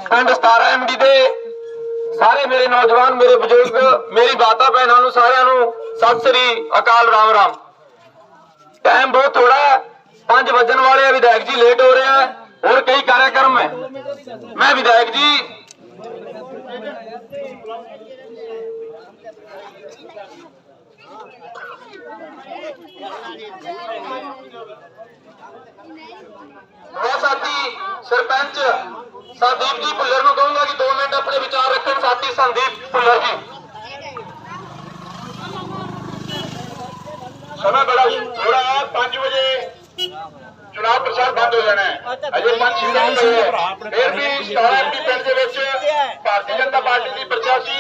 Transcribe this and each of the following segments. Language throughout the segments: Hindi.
खंड 17 MD दे सारे मेरे नौजवान, मेरे बुजुर्ग, मेरी माता भैनों सारिਆਂ ਨੂੰ सत श्री अकाल राम राम। टाइम बहुत थोड़ा है, 5 बजन वाले हैं, विधायक जी लेट हो रहे हैं और कई कार्यक्रम है। मैं विधायक जी साथी सरपंच संदीप जी भुल्लर को कहूंगा कि 2 मिनट अपने विचार रखें। साथी संदीप भुल्लर जी, समय बड़ा थोड़ा है, 5 बजे चुनाव प्रचार बंद हो जाना है। अजय 5-6 दिन पहले फिर भी 17 MD पिंड ਦੇ ਵਿੱਚ भारतीय जनता पार्टी की प्रत्याशी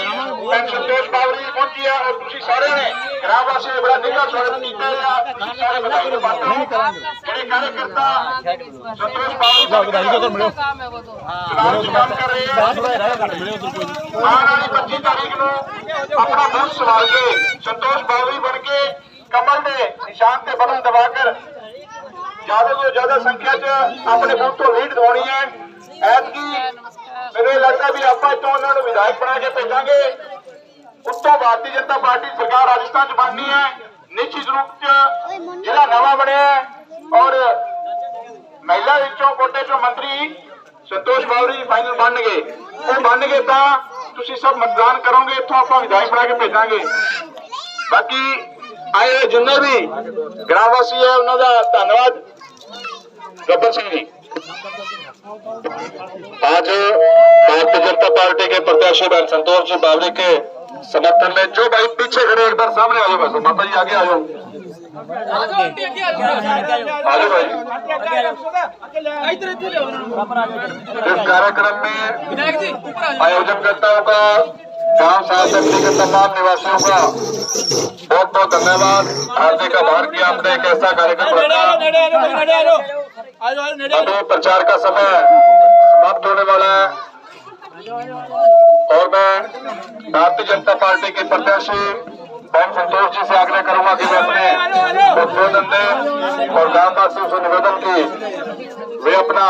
संतोष बावरी जी पहुंची है और तुम सारे ने ग्राम वासियों ने बड़ा निघा स्वागत किया है। सारे बधाई के पात्र हो ਜਿਹੜੇ कार्यकर्ता संतोष बावरी जी का काम है, वो तो काम कर रहे हैं। आने वाली 25 तारीख ਨੂੰ अपना बूथ संभाल के संतोष बावरी बन के कमल ਦੇ निशान ਤੇ बटन दबाकर ज्यादा तो ज्यादा संख्या च अपने बूथ को लीड दिवानी है। ऐतकी मेरे लगता भी आप उन्होंने विधायक बना के भेजांगे। उत्तों भारतीय जनता पार्टी सरकार राजस्थान च बननी है। निश्चित रूप च जिला नवा बनया और महिला विचों कोटे चो मंत्री संतोष बावरी फाइनल बन गए। वो बन गए तो तुम सब मतदान करोगे, इतों आप विधायक बना के भेजांगे। बाकी आए जिन्ने भी ग्रामवासी है उन्होंने धन्यवाद। गब्बर सिंह जी, आज भारतीय जनता पार्टी के प्रत्याशी भाई संतोष जी बावरी के समर्थन में जो भाई पीछे खड़े एक बार सामने आ जाओ। बस माता जी आगे आ जाओ, भाई। इस कार्यक्रम में आयोजनकर्ताओं का, गांव समिति के तमाम निवासियों का बहुत बहुत धन्यवाद, हार्दिक आभार किया। हमने एक ऐसा कार्यक्रम रखा। अभी प्रचार का समय समाप्त होने वाला है और मैं भारतीय जनता पार्टी के प्रत्याशी भाई संतोष जी से आग्रह करूंगा कि वे अपने उद्बोधन दें और गांव वासियों से निवेदन की वे अपना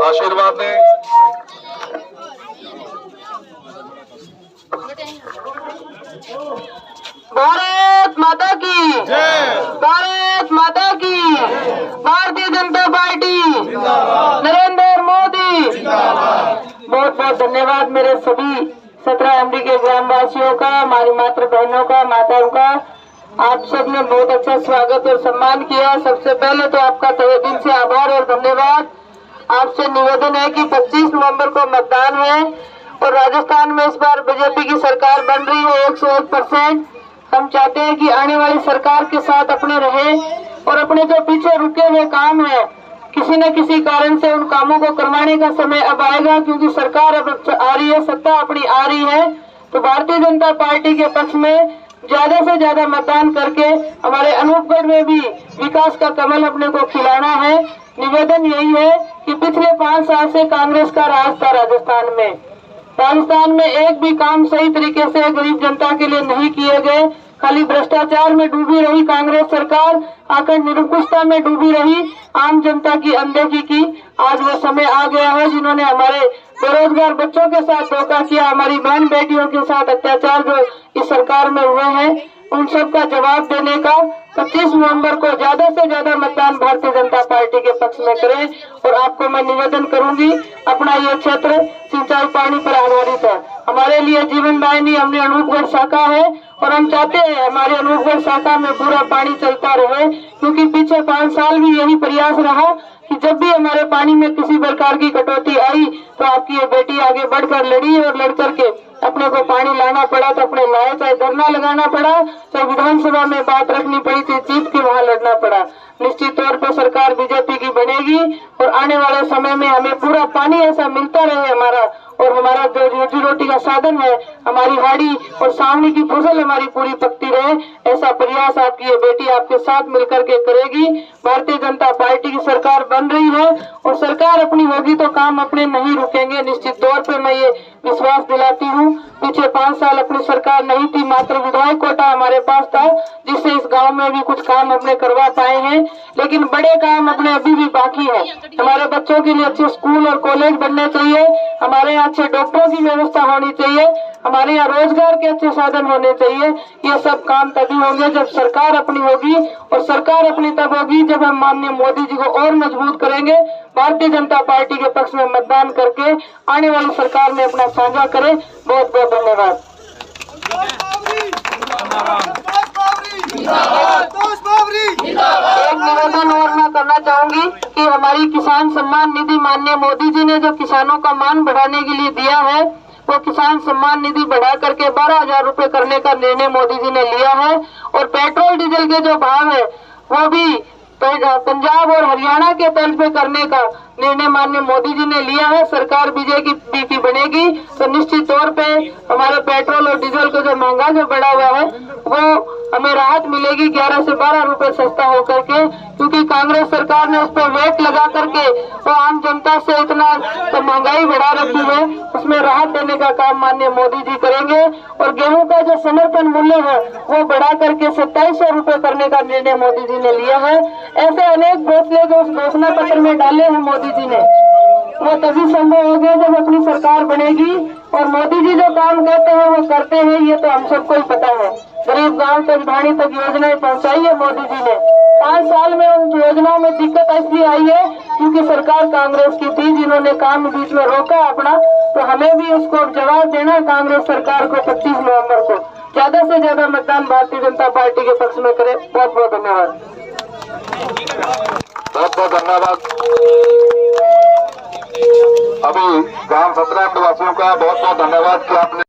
आशीर्वाद दें। भारत माता की जय, भारत माता की, भारतीय जनता पार्टी नरेंद्र मोदी। बहुत बहुत धन्यवाद मेरे सभी 17 MD के ग्रामवासियों का, हमारी मातृ बहनों का, माताओं का। आप सब ने बहुत अच्छा स्वागत और सम्मान किया। सबसे पहले तो आपका तहे दिल से आभार और धन्यवाद। आपसे निवेदन है कि 25 नवंबर को मतदान है और राजस्थान में इस बार बीजेपी की सरकार बन रही है 101%। हम चाहते हैं कि आने वाली सरकार के साथ अपने रहे और अपने जो पीछे रुके हुए काम है किसी न किसी कारण से उन कामों को करवाने का समय अब आएगा, क्योंकि सरकार अब आ रही है, सत्ता अपनी आ रही है। तो भारतीय जनता पार्टी के पक्ष में ज्यादा से ज्यादा मतदान करके हमारे अनूपगढ़ में भी विकास का कमल अपने को खिलाना है। निवेदन यही है कि पिछले 5 साल से कांग्रेस का राज था राजस्थान में एक भी काम सही तरीके से गरीब जनता के लिए नहीं किए गए। खाली भ्रष्टाचार में डूबी रही कांग्रेस सरकार, आकर निरंकुशता में डूबी रही, आम जनता की अनदेखी की। आज वो समय आ गया है जिन्होंने हमारे बेरोजगार बच्चों के साथ धोखा किया, हमारी बहन बेटियों के साथ अत्याचार जो इस सरकार में हुए हैं, उन सब का जवाब देने का 25 नवंबर को ज्यादा से ज्यादा मतदान भारतीय जनता पार्टी के पक्ष में करें। और आपको मैं निवेदन करूंगी, अपना ये क्षेत्र सिंचाई पानी पर आधारित है, हमारे लिए जीवन दायिनी हमने अनूपगढ़ शाखा है और हम चाहते हैं हमारे अनूपगढ़ शाखा में पूरा पानी चलता रहे, क्योंकि पीछे 5 साल भी यही प्रयास रहा कि जब भी हमारे पानी में किसी प्रकार की कटौती आई तो आपकी ये बेटी आगे बढ़कर लड़ी और लड़ करके अपने को पानी लाना पड़ा तो अपने लाया, चाहे धरना लगाना पड़ा, चाहे विधानसभा में बात रखनी पड़ी, चाहे जीत के वहां लड़ना पड़ा। निश्चित तौर पर सरकार बीजेपी की बनेगी और आने वाले समय में हमें पूरा पानी ऐसा मिलता रहे हमारा, और हमारा जो रोजी रोटी का साधन है, हमारी हाड़ी और सावनी की फसल हमारी पूरी पकती रहे, ऐसा प्रयास आपकी ये बेटी आपके साथ मिलकर के करेगी। भारतीय जनता पार्टी की सरकार बन रही है और सरकार अपनी होगी तो काम अपने नहीं रुकेंगे। निश्चित तौर पे मैं ये विश्वास दिलाती हूँ। पीछे 5 साल अपनी सरकार नहीं थी, मात्र विधायक कोटा हमारे पास था, जिससे इस गांव में भी कुछ काम अपने करवा पाए हैं, लेकिन बड़े काम अपने अभी भी बाकी है। हमारे बच्चों के लिए अच्छे स्कूल और कॉलेज बनने चाहिए, हमारे यहाँ अच्छे डॉक्टरों की व्यवस्था होनी चाहिए, हमारे यहाँ रोजगार के अच्छे साधन होने चाहिए। ये सब काम तभी होंगे जब सरकार अपनी होगी, और सरकार अपनी तब होगी जब हम माननीय मोदी जी को और मजबूत करेंगे। भारतीय जनता पार्टी के पक्ष में मतदान करके आने वाली सरकार में अपना साझा करें। बहुत बहुत धन्यवाद। एक निवेदन और मैं करना चाहूंगी कि हमारी किसान सम्मान निधि माननीय मोदी जी ने जो किसानों का मान बढ़ाने के लिए दिया है, वो किसान सम्मान निधि बढ़ा करके 12,000 रुपए करने का निर्णय मोदी जी ने लिया है। और पेट्रोल डीजल के जो भाव है वो भी पंजाब और हरियाणा के तर्ज पे करने का निर्णय माननीय मोदी जी ने लिया है। सरकार बीजेपी की बनेगी तो निश्चित तौर पे हमारे पेट्रोल और डीजल का जो महंगा जो बढ़ा हुआ है वो हमें राहत मिलेगी 11 से 12 रुपए सस्ता होकर के, क्योंकि कांग्रेस सरकार ने उस पर वेट लगा करके वो आम जनता से इतना तो महंगाई बढ़ा रखी है, उसमें राहत देने का काम माननीय मोदी जी करेंगे। और गेहूं का जो समर्थन मूल्य है वो बढ़ा करके 2700 रुपए करने का निर्णय मोदी जी ने लिया है। ऐसे अनेक फैसले जो उस घोषणा पत्र में डाले हैं मोदी जी ने, वो तभी संभव हो गए जब अपनी सरकार बनेगी। और मोदी जी जो काम कहते हैं वो करते हैं, ये तो हम सबको ही पता है। गरीब गांव तक ढाणी तक योजनाएं पहुंचाई है मोदी जी ने। 5 साल में उन योजनाओं में दिक्कत इसलिए आई है क्योंकि सरकार कांग्रेस की थी, जिन्होंने काम बीच में रोका अपना। तो हमें भी उसको जवाब देना कांग्रेस सरकार को 25 नवम्बर को। ज्यादा से ज्यादा मतदान भारतीय जनता पार्टी के पक्ष में करें। बहुत बहुत धन्यवाद। बहुत बहुत धन्यवाद। अभी ग्राम 17 निवासियों का बहुत बहुत धन्यवाद कि आपने